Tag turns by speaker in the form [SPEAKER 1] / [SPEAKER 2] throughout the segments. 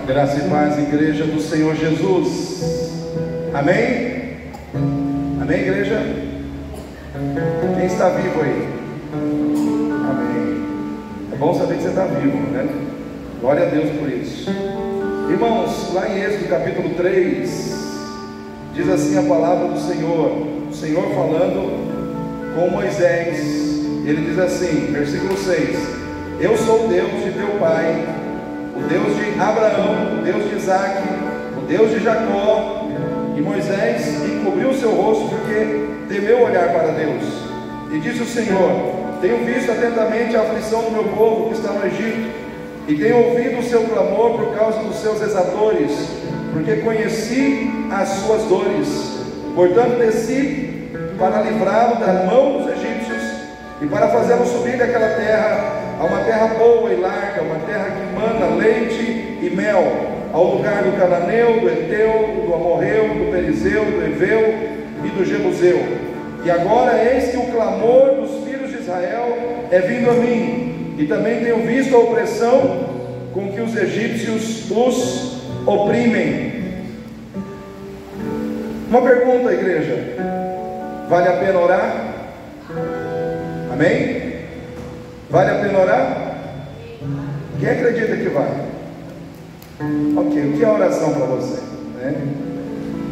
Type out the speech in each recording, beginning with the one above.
[SPEAKER 1] Graça e paz, igreja do Senhor Jesus. Amém? Amém, igreja? Quem está vivo aí? Amém. É bom saber que você está vivo, né? Glória a Deus por isso. Irmãos, lá em Êxodo capítulo 3, diz assim a palavra do Senhor. O Senhor falando com Moisés. Ele diz assim, versículo 6: Eu sou o Deus de teu pai, o Deus de Abraão, o Deus de Isaac, o Deus de Jacó. E Moisés encobriu o seu rosto porque temeu olhar para Deus. E disse o Senhor: Tenho visto atentamente a aflição do meu povo que está no Egito, e tenho ouvido o seu clamor por causa dos seus exatores, porque conheci as suas dores. Portanto desci para livrá-lo da mão dos egípcios e para fazê-lo subir daquela terra a uma terra boa e larga, uma terra que mana leite e mel, ao lugar do cananeu, do Eteu, do Amorreu, do Perizeu, do Eveu e do Jebuseu. E agora eis que o clamor dos filhos de Israel é vindo a mim, e também tenho visto a opressão com que os egípcios os oprimem. Uma pergunta, igreja: vale a pena orar? Amém? Vale a pena orar? Quem acredita que vale? Ok, o que é oração para você?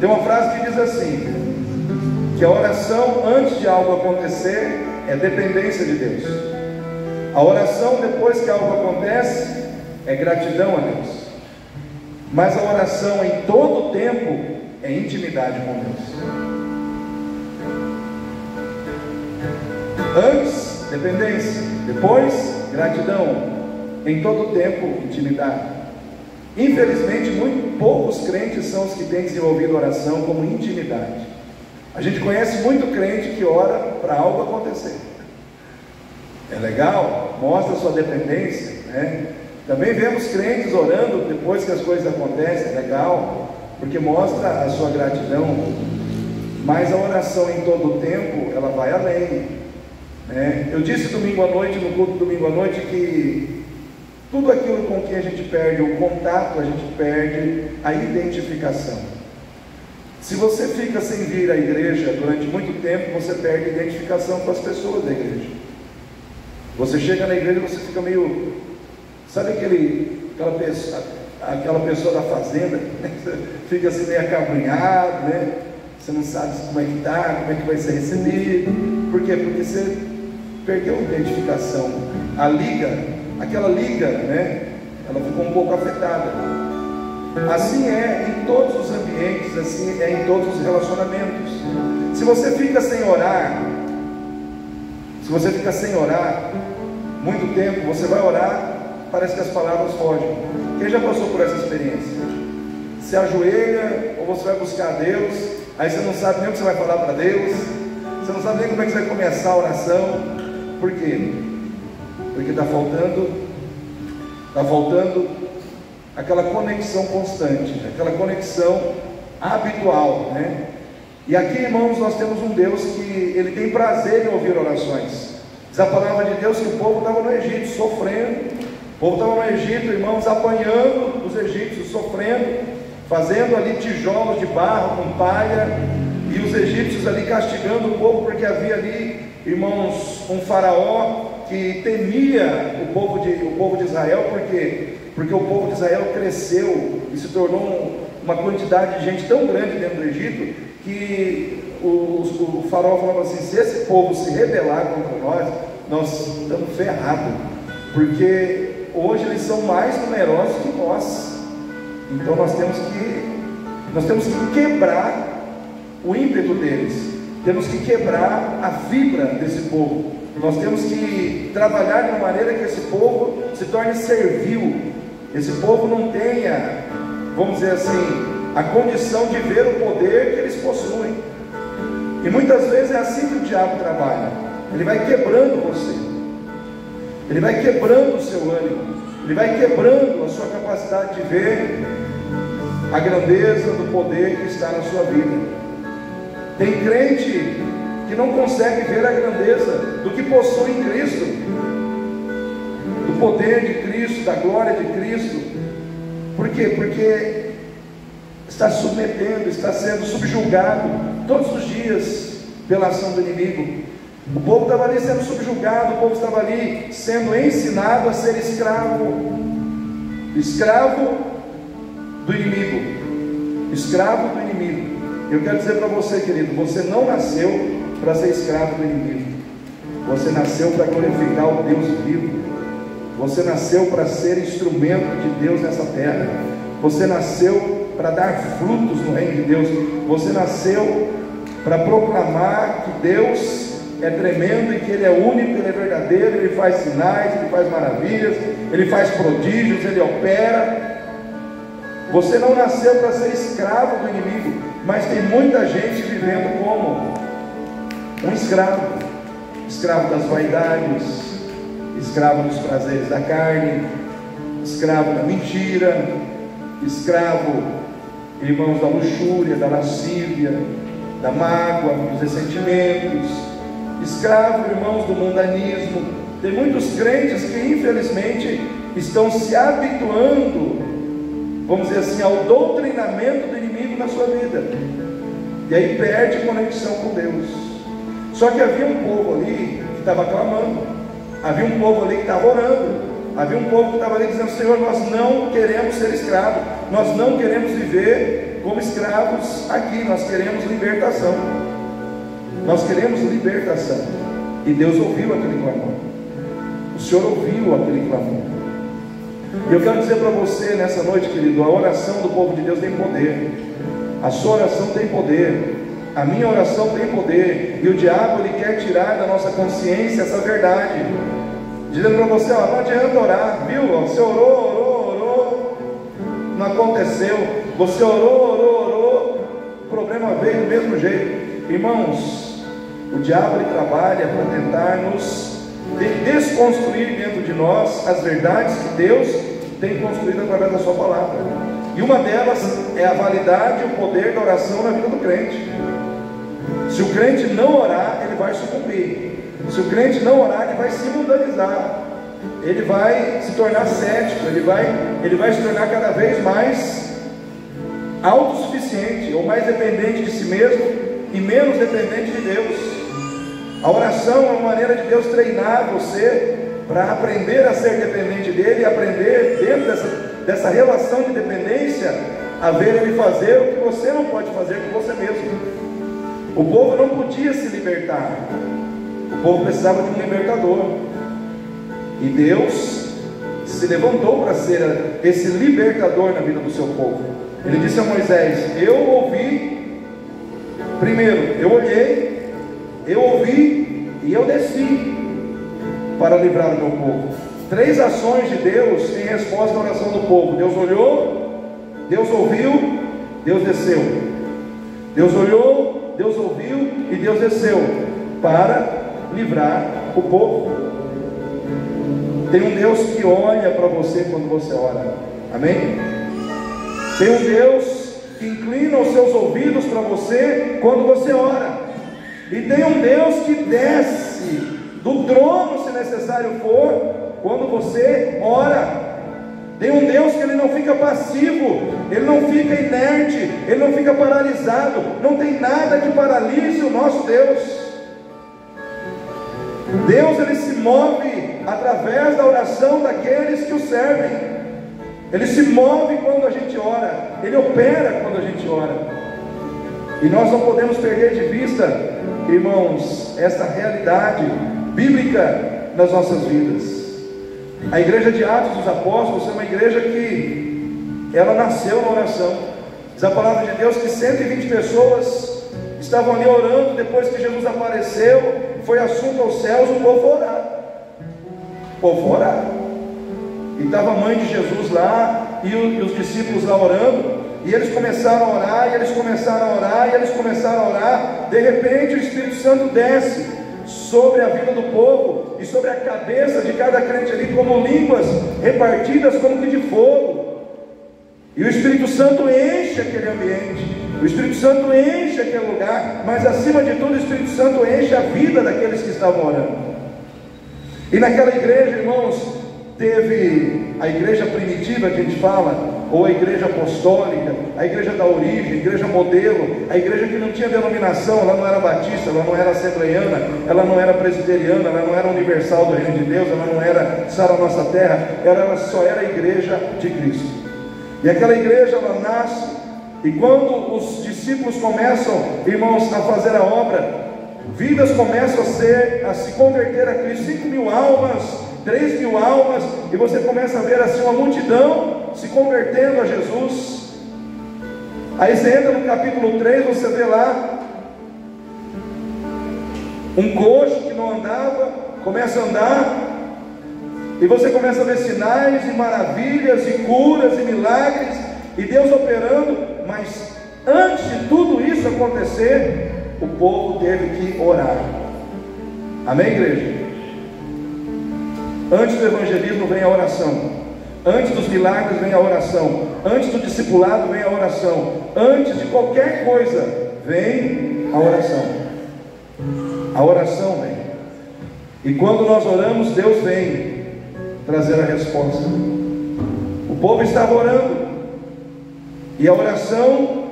[SPEAKER 1] Tem uma frase que diz assim: que a oração antes de algo acontecer é dependência de Deus. A oração depois que algo acontece é gratidão a Deus. Mas a oração em todo tempo é intimidade com Deus. Antes, dependência. Depois, gratidão. Em todo tempo, intimidade. Infelizmente, muito poucos crentes são os que têm desenvolvido oração como intimidade. A gente conhece muito crente que ora para algo acontecer. É legal, mostra a sua dependência, né? Também vemos crentes orando depois que as coisas acontecem, é legal, porque mostra a sua gratidão. Mas a oração em todo o tempo, ela vai além, né? Eu disse domingo à noite, no culto domingo à noite, que tudo aquilo com que a gente perde o contato, a gente perde a identificação. Se você fica sem vir à igreja durante muito tempo, você perde a identificação com as pessoas da igreja. Você chega na igreja e você fica meio... Sabe aquela pessoa da fazenda, fica assim meio acabrunhado, né? Você não sabe como é que está, como é que vai ser recebido. Por quê? Porque você perdeu a identificação. A liga, aquela liga, né? Ela ficou um pouco afetada. Assim é em todos os ambientes, assim é em todos os relacionamentos. Se você fica sem orar, muito tempo, você vai orar, parece que as palavras fogem. Quem já passou por essa experiência? Se ajoelha, ou você vai buscar a Deus, aí você não sabe nem o que você vai falar para Deus, você não sabe nem como é que você vai começar a oração. Por quê? Porque está faltando aquela conexão constante, aquela conexão habitual, né? E aqui, irmãos, nós temos um Deus que Ele tem prazer em ouvir orações. Diz a palavra de Deus que o povo estava no Egito sofrendo, o povo estava no Egito, irmãos, apanhando os egípcios, sofrendo, fazendo ali tijolos de barro com palha, e os egípcios ali castigando o povo, porque havia ali, irmãos, um faraó que temia o povo de Israel, porque o povo de Israel cresceu e se tornou uma quantidade de gente tão grande dentro do Egito, que o faraó falava assim: se esse povo se rebelar contra nós estamos ferrados, porque hoje eles são mais numerosos que nós. Então nós temos que quebrar o ímpeto deles, temos que quebrar a fibra desse povo, nós temos que trabalhar de uma maneira que esse povo se torne servil, esse povo não tenha, vamos dizer assim, a condição de ver o poder que eles possuem. E muitas vezes é assim que o diabo trabalha. Ele vai quebrando você, ele vai quebrando o seu ânimo, ele vai quebrando a sua capacidade de ver a grandeza do poder que está na sua vida. Tem crente que não consegue ver a grandeza do que possui em Cristo, do poder de Cristo, da glória de Cristo. Por quê? Porque está submetendo, está sendo subjugado todos os dias pela ação do inimigo. O povo estava ali sendo subjugado, o povo estava ali sendo ensinado a ser escravo do inimigo, escravo do inimigo. Eu quero dizer para você, querido, você não nasceu para ser escravo do inimigo, você nasceu para glorificar o Deus vivo, você nasceu para ser instrumento de Deus nessa terra, você nasceu para dar frutos no reino de Deus, você nasceu para proclamar que Deus é tremendo e que Ele é único, Ele é verdadeiro, Ele faz sinais, Ele faz maravilhas, Ele faz prodígios, Ele opera. Você não nasceu para ser escravo do inimigo, mas tem muita gente vivendo como um escravo, escravo das vaidades, escravo dos prazeres da carne, escravo da mentira, escravo, irmãos, da luxúria, da lascívia, da mágoa, dos ressentimentos, escravo, irmãos, do mundanismo. Tem muitos crentes que infelizmente estão se habituando, vamos dizer assim, ao doutrinamento do inimigo na sua vida, e aí perde conexão com Deus. Só que havia um povo ali que estava clamando, havia um povo ali que estava orando, havia um povo que estava ali dizendo: Senhor, nós não queremos ser escravos, nós não queremos viver como escravos aqui, nós queremos libertação, nós queremos libertação. E Deus ouviu aquele clamor, o Senhor ouviu aquele clamor. E eu quero dizer para você nessa noite, querido, a oração do povo de Deus tem poder, a sua oração tem poder, a minha oração tem poder, e o diabo ele quer tirar da nossa consciência essa verdade, dizendo para você: ó, não adianta orar, viu? Você orou, não aconteceu, você orou, o problema veio do mesmo jeito. Irmãos, o diabo ele trabalha para tentar nos desconstruir dentro de nós as verdades que Deus tem construído através da sua palavra, e uma delas é a validade e o poder da oração na vida do crente. Se o crente não orar, ele vai sucumbir. Se o crente não orar, ele vai se mundanizar, ele vai se tornar cético, ele vai se tornar cada vez mais autossuficiente, ou mais dependente de si mesmo e menos dependente de Deus. A oração é uma maneira de Deus treinar você para aprender a ser dependente dele, e aprender dentro dessa relação de dependência a ver ele fazer o que você não pode fazer por você mesmo. O povo não podia se libertar, o povo precisava de um libertador, e Deus se levantou para ser esse libertador na vida do seu povo. Ele disse a Moisés: eu ouvi, primeiro eu olhei, eu ouvi e eu desci para livrar o meu povo. 3 ações de Deus em resposta à oração do povo: Deus olhou, Deus ouviu, Deus desceu. Deus olhou, Deus ouviu e Deus desceu para livrar o povo. Tem um Deus que olha para você quando você ora, amém? Tem um Deus que inclina os seus ouvidos para você quando você ora, e tem um Deus que desce do trono, se necessário for, quando você ora. Tem um Deus que ele não fica passivo, ele não fica inerte, ele não fica paralisado, não tem nada que paralise o nosso Deus. Deus ele se move através da oração daqueles que o servem, ele se move quando a gente ora, ele opera quando a gente ora, e nós não podemos perder de vista, irmãos, essa realidade bíblica nas nossas vidas. A igreja de Atos dos Apóstolos é uma igreja que ela nasceu na oração. Diz a palavra de Deus que 120 pessoas estavam ali orando depois que Jesus apareceu, foi assunto aos céus, o povo foi orar. O povo foi orar. E estava a mãe de Jesus lá, e os discípulos lá orando, e eles começaram a orar, e eles começaram a orar, e eles começaram a orar. De repente o Espírito Santo desce sobre a vida do povo e sobre a cabeça de cada crente ali, como línguas repartidas como que de fogo. E o Espírito Santo enche aquele ambiente, o Espírito Santo enche enche aquele lugar, mas acima de tudo o Espírito Santo enche a vida daqueles que estavam orando. E naquela igreja, irmãos, teve a igreja primitiva que a gente fala, ou a igreja apostólica, a igreja da origem, a igreja modelo, a igreja que não tinha denominação, ela não era batista, ela não era assembleiana, ela não era presbiteriana, ela não era universal do reino de Deus, ela não era Sara Nossa Terra, ela só era a igreja de Cristo. E aquela igreja, ela nasce, e quando os discípulos começam, irmãos, a fazer a obra, vidas começam a se converter a Cristo. 5.000 almas, 3.000 almas, e você começa a ver assim uma multidão se convertendo a Jesus. Aí você entra no capítulo 3, você vê lá um coxo que não andava, começa a andar, e você começa a ver sinais e maravilhas, e curas e milagres, e Deus operando. Mas antes de tudo isso acontecer, o povo teve que orar. Amém, igreja? Antes do evangelismo vem a oração, antes dos milagres vem a oração, antes do discipulado vem a oração, antes de qualquer coisa vem a oração. A oração vem, e quando nós oramos, Deus vem trazer a resposta. O povo estava orando, e a oração,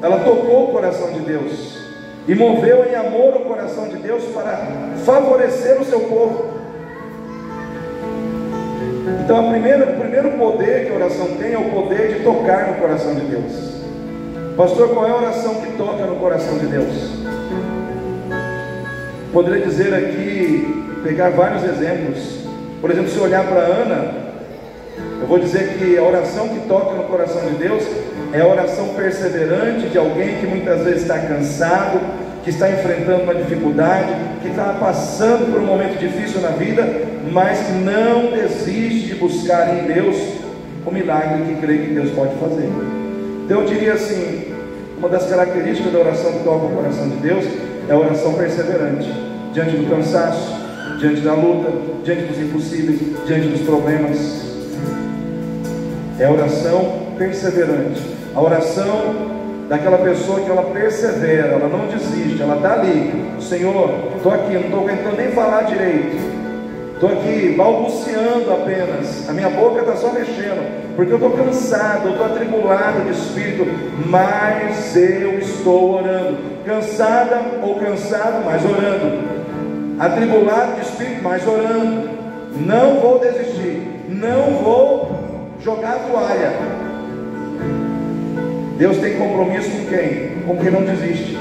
[SPEAKER 1] ela tocou o coração de Deus, e moveu em amor o coração de Deus para favorecer o seu povo. Então o primeiro poder que a oração tem é o poder de tocar no coração de Deus. Pastor, qual é a oração que toca no coração de Deus? Poderia dizer aqui, pegar vários exemplos. Por exemplo, se eu olhar para Ana, eu vou dizer que a oração que toca no coração de Deus é a oração perseverante de alguém que muitas vezes está cansado, que está enfrentando uma dificuldade, que está passando por um momento difícil na vida, mas que não desiste de buscar em Deus o milagre que crê que Deus pode fazer. Então eu diria assim, uma das características da oração que toca o coração de Deus é a oração perseverante, diante do cansaço, diante da luta, diante dos impossíveis, diante dos problemas. É a oração perseverante, a oração daquela pessoa que ela persevera, ela não desiste, ela está ali. Senhor, estou aqui, não estou aguentando nem falar direito, estou aqui balbuciando apenas, a minha boca está só mexendo, porque eu estou cansado, eu estou atribulado de espírito, mas eu estou orando. Cansada ou cansado, mas orando. Atribulado de espírito, mas orando. Não vou desistir, não vou jogar a toalha. Deus tem compromisso com quem? Com quem não desiste.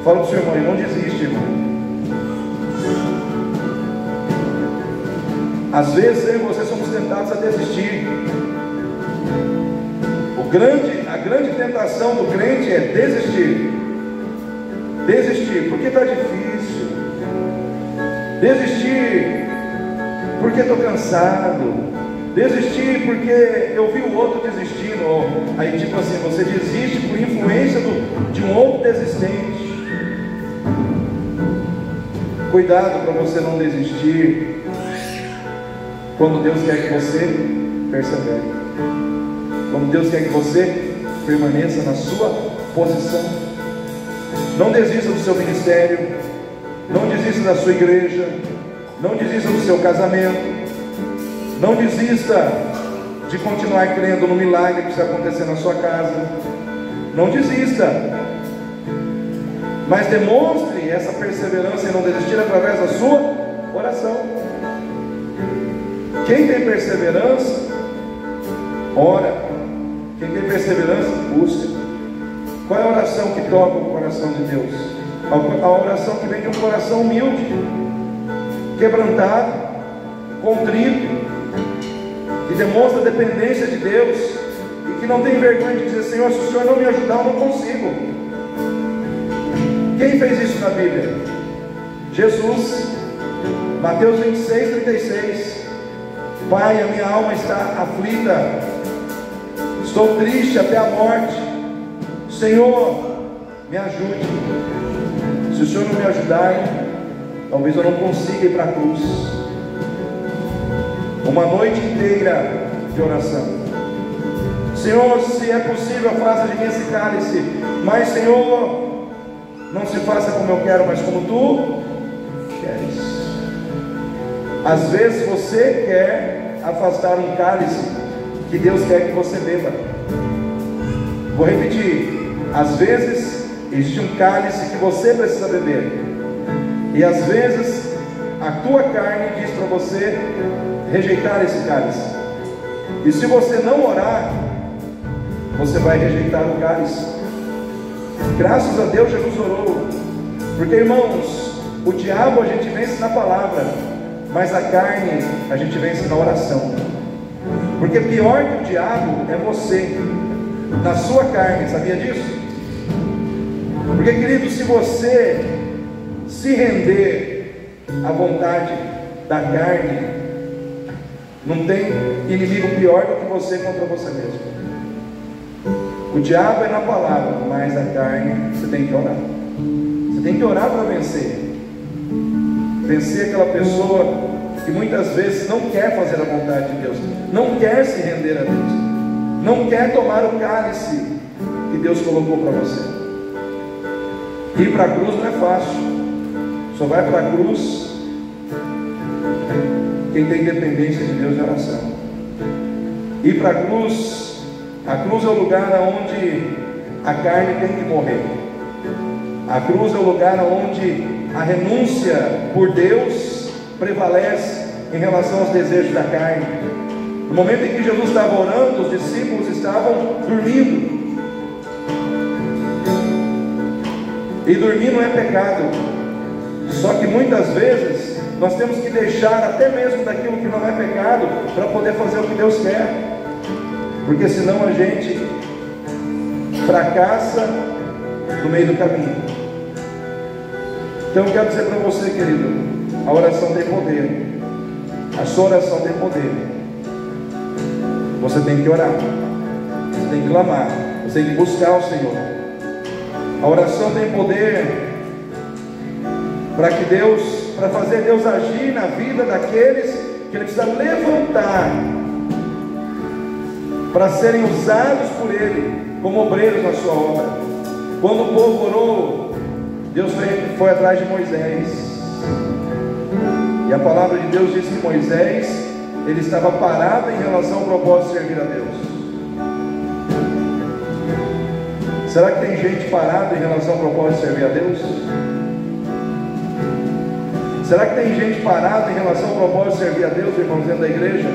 [SPEAKER 1] Fala para o seu irmão, não desiste, irmão. Às vezes eu e você somos tentados a desistir. A grande tentação do crente é desistir. Desistir porque está difícil. Desistir porque estou cansado. Desistir porque eu vi o outro desistindo. Aí tipo assim, você desiste por influência de um outro desistente. Cuidado para você não desistir quando Deus quer que você persevere, quando Deus quer que você permaneça na sua posição. Não desista do seu ministério, não desista da sua igreja, não desista do seu casamento, não desista de continuar crendo no milagre que precisa acontecer na sua casa. Não desista, mas demonstre essa perseverança e não desistir através da sua oração. Quem tem perseverança, ora. Quem tem perseverança, busca. Qual é a oração que toca o coração de Deus? A oração que vem de um coração humilde, quebrantado, contrito, que demonstra dependência de Deus e que não tem vergonha de dizer: Senhor, se o Senhor não me ajudar, eu não consigo. Quem fez isso na Bíblia? Jesus. Mateus 26, 36. Pai, a minha alma está aflita, estou triste até a morte. Senhor, me ajude. Se o Senhor não me ajudar, talvez eu não consiga ir para a cruz. Uma noite inteira de oração. Senhor, se é possível, afasta de mim esse cálice, mas Senhor, não se faça como eu quero, mas como Tu queres. Às vezes você quer afastar um cálice que Deus quer que você beba. Vou repetir: às vezes existe um cálice que você precisa beber, e às vezes a tua carne diz para você rejeitar esse cálice. E se você não orar, você vai rejeitar o cálice. Graças a Deus Jesus orou, porque, irmãos, o diabo a gente vence na palavra, mas a carne a gente vence na oração. Porque pior que o diabo é você, na sua carne, sabia disso? Porque, querido, se você se render à vontade da carne, não tem inimigo pior do que você contra você mesmo. O diabo é na palavra, mas a carne você tem que orar. Você tem que orar para vencer. Vencer aquela pessoa que muitas vezes não quer fazer a vontade de Deus, não quer se render a Deus, não quer tomar o cálice que Deus colocou para você. Ir para a cruz não é fácil. Só vai para a cruz quem tem dependência de Deus em oração. Ir para a cruz é o lugar onde a carne tem que morrer. A cruz é o lugar onde a renúncia por Deus prevalece em relação aos desejos da carne. No momento em que Jesus estava orando, os discípulos estavam dormindo. E dormir não é pecado. Só que muitas vezes nós temos que deixar até mesmo daquilo que não é pecado para poder fazer o que Deus quer, porque senão a gente fracassa no meio do caminho. Então eu quero dizer para você, querido, a oração tem poder. A sua oração tem poder. Você tem que orar, você tem que clamar, você tem que buscar o Senhor. A oração tem poder para fazer Deus agir na vida daqueles que Ele precisa levantar para serem usados por Ele como obreiros na sua obra. Quando o povo orou, Deus foi atrás de Moisés, e a palavra de Deus diz que Moisés, ele estava parado em relação ao propósito de servir a Deus. Será que tem gente parada em relação ao propósito de servir a Deus? Será que tem gente parada em relação ao propósito de servir a Deus, irmãos, dentro da igreja?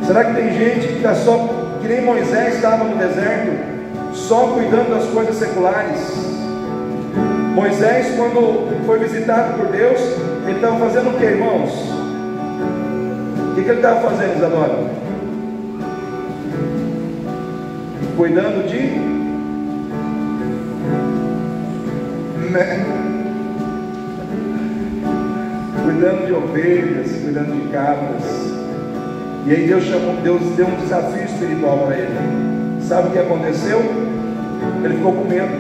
[SPEAKER 1] Será que tem gente que está só, que nem Moisés estava no deserto, só cuidando das coisas seculares? Moisés, quando foi visitado por Deus, ele estava fazendo o que, irmãos? O que ele estava fazendo, Isadora? Cuidando de ovelhas, cuidando de cabras. E aí Deus deu um desafio espiritual para ele. Sabe o que aconteceu? Ele ficou com medo,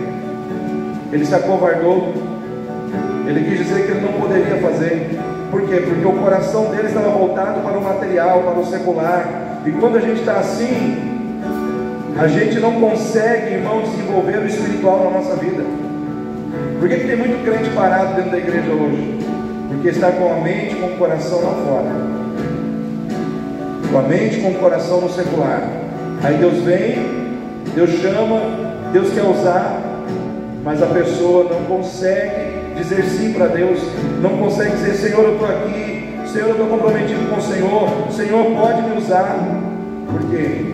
[SPEAKER 1] ele se acovardou, ele quis dizer que ele não poderia fazer. Por quê? Porque o coração dele estava voltado para o material, para o secular. E quando a gente está assim, a gente não consegue, irmão, desenvolver o espiritual na nossa vida. Por que tem muito crente parado dentro da igreja hoje? Porque está com a mente, com o coração lá fora, com a mente, com o coração no secular. Aí Deus vem, Deus chama, Deus quer usar, mas a pessoa não consegue dizer sim para Deus, não consegue dizer: Senhor, eu estou aqui, Senhor, eu estou comprometido com o Senhor pode me usar. Por quê?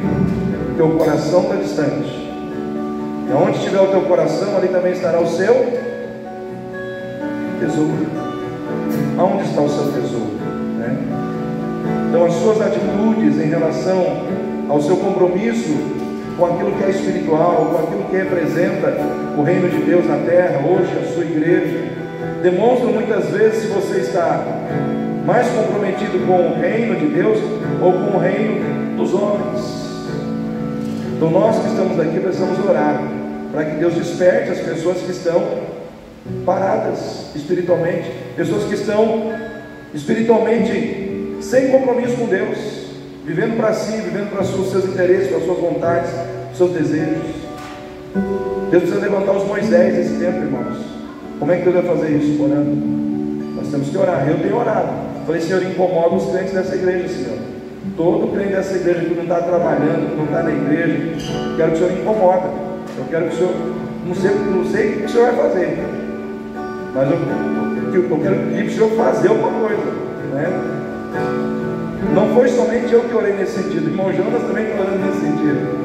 [SPEAKER 1] Porque o coração está distante. E onde estiver o teu coração, ali também estará o seu tesouro. Aonde está o seu tesouro, né? Então as suas atitudes em relação ao seu compromisso com aquilo que é espiritual, com aquilo que representa o reino de Deus na terra, hoje a sua igreja, demonstram muitas vezes se você está mais comprometido com o reino de Deus ou com o reino dos homens. Então nós que estamos aqui precisamos orar para que Deus desperte as pessoas que estão paradas espiritualmente, pessoas que estão espiritualmente sem compromisso com Deus. vivendo para si, vivendo para os seus interesses, para as suas vontades, os seus desejos. Deus precisa levantar os Moisés nesse tempo, irmãos. Como é que Deus vai fazer isso? Orando. Nós temos que orar. Eu tenho orado. Falei, Senhor, incomoda os crentes dessa igreja, Senhor. Todo crente dessa igreja que não está trabalhando, que não está na igreja, quero que o Senhor incomoda. Eu quero que o Senhor, não sei o que o Senhor vai fazer, mas eu quero pedir para o Senhor fazer alguma coisa, né? Não foi somente eu que orei nesse sentido, o irmão Jonas também está orando nesse sentido.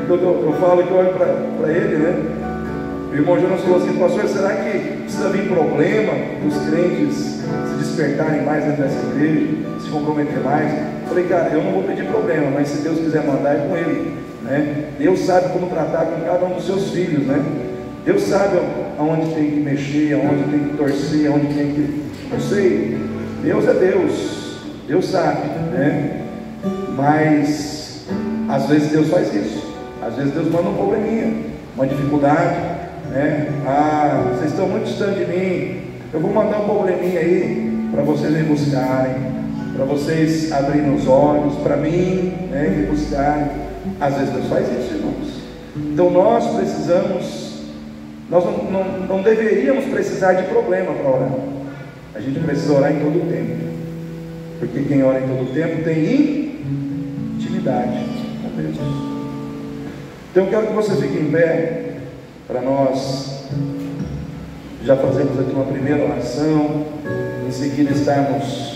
[SPEAKER 1] Eu falo que eu olho para ele, né? O irmão Jonas falou assim, pastor, será que precisa vir problema os crentes se despertarem mais dentro dessa igreja, se comprometer mais? Eu falei, cara, eu não vou pedir problema, mas se Deus quiser mandar, é com Ele, né? Deus sabe como tratar com cada um dos seus filhos, né? Deus sabe aonde tem que mexer, aonde tem que torcer, aonde tem que... Não sei, Deus é Deus, Deus sabe, né? Mas às vezes Deus faz isso, às vezes Deus manda um probleminha, uma dificuldade, né? Ah, vocês estão muito distantes de mim, eu vou mandar um probleminha aí para vocês me buscarem, para vocês abrirem os olhos para mim, né, e me buscarem. Às vezes Deus faz isso, irmãos. Então nós precisamos, nós não deveríamos precisar de problema para orar. A gente precisa orar em todo o tempo, porque quem ora em todo o tempo tem intimidade com Deus. Então eu quero que você fique em pé para nós já fazermos aqui uma primeira oração, em seguida estarmos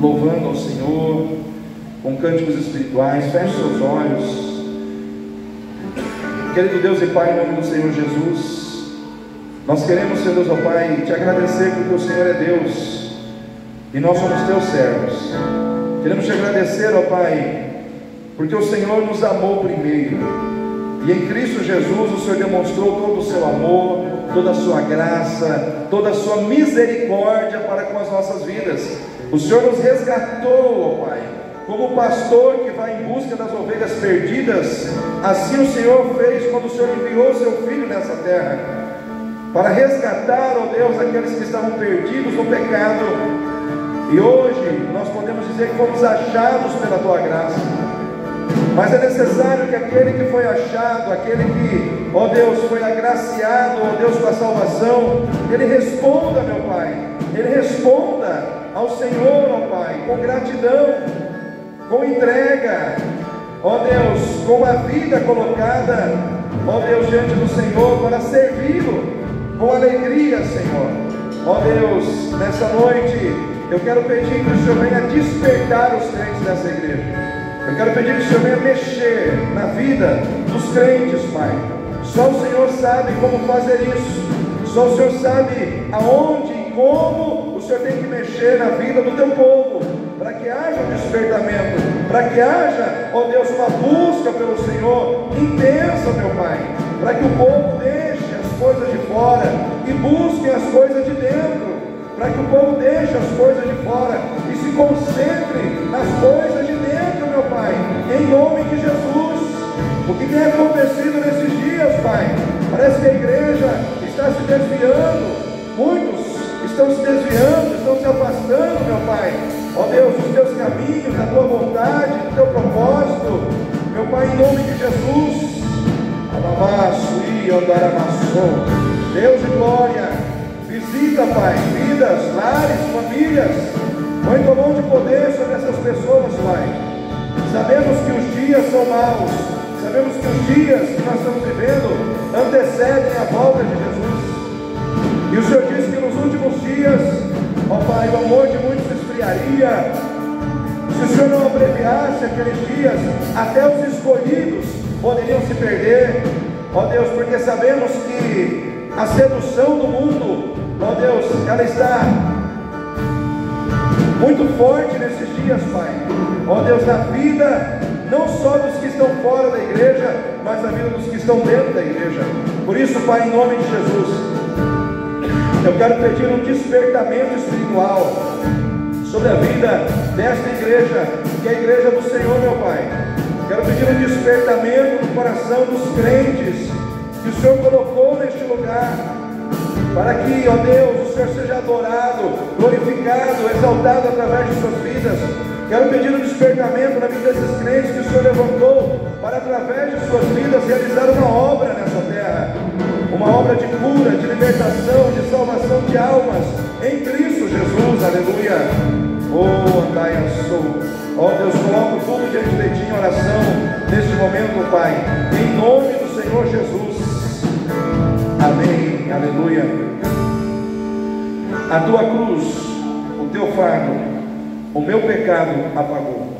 [SPEAKER 1] louvando ao Senhor com cânticos espirituais. Feche seus olhos. Querido Deus e Pai, em nome do Senhor Jesus, nós queremos, Senhor Deus, ó Pai, te agradecer porque o Senhor é Deus e nós somos teus servos. Queremos te agradecer, ó Pai, porque o Senhor nos amou primeiro, e em Cristo Jesus o Senhor demonstrou todo o seu amor, toda a sua graça, toda a sua misericórdia para com as nossas vidas. O Senhor nos resgatou, ó Pai, como pastor que vai em busca das ovelhas perdidas. Assim o Senhor fez quando o Senhor enviou seu Filho nessa terra, para resgatar, ó Deus, aqueles que estavam perdidos no pecado. E hoje nós podemos dizer que fomos achados pela Tua graça. Mas é necessário que aquele que foi achado, aquele que, ó Deus, foi agraciado, ó Deus, com a salvação, ele responda, meu Pai, ele responda ao Senhor, ó Pai, com gratidão, com entrega, ó Deus, com a vida colocada, ó Deus, diante do Senhor, para servi-lo com alegria, Senhor. Ó Deus, nessa noite, eu quero pedir que o Senhor venha despertar os crentes dessa igreja. Eu quero pedir que o Senhor venha mexer na vida dos crentes, Pai. Só o Senhor sabe como fazer isso. Só o Senhor sabe aonde e como o Senhor tem que mexer na vida do teu povo, para que haja um despertamento, para que haja, ó Deus, uma busca pelo Senhor intensa, meu Pai, para que o povo deixe as coisas de fora e busque as coisas de dentro, para que o povo deixe as coisas de fora e se concentre nas coisas de dentro, meu Pai, em nome de Jesus. O que tem acontecido nesses dias, Pai? Parece que a igreja está se desviando, muitos estão se desviando, estão se afastando, meu Pai, ó Deus, dos teus caminhos, da tua vontade, do teu propósito, meu Pai, em nome de Jesus. Alamaço e andaramaçou. Deus de glória, visita, Pai, vidas, lares, famílias. Põe tua mão de poder sobre essas pessoas, Pai. Sabemos que os dias são maus, sabemos que os dias que nós estamos vivendo antecedem a volta de Jesus. E o Senhor disse que nos últimos dias, ó Pai, o amor de muitos esfriaria. Se o Senhor não abreviasse aqueles dias, até os escolhidos poderiam se perder, ó Deus, porque sabemos que a sedução do mundo, ó Deus, ela está muito forte nesses dias, Pai. Ó Deus, na vida não só dos que estão fora da igreja, mas na vida dos que estão dentro da igreja. Por isso, Pai, em nome de Jesus, eu quero pedir um despertamento espiritual sobre a vida desta igreja, que é a igreja do Senhor, meu Pai. Quero pedir um despertamento no coração dos crentes que o Senhor colocou neste lugar, para que, ó Deus, o Senhor seja adorado, glorificado, exaltado através de suas vidas. Quero pedir um despertamento na vida desses crentes que o Senhor levantou para, através de suas vidas, realizar uma obra nessa terra, uma obra de cura, de libertação, de salvação de almas em Cristo Jesus. Aleluia. Oh, andai a sou. Oh Deus, coloco tudo diante de ti em oração neste momento, Pai, em nome do Senhor Jesus. Amém. Aleluia. A tua cruz, o teu fardo, o meu pecado apagou.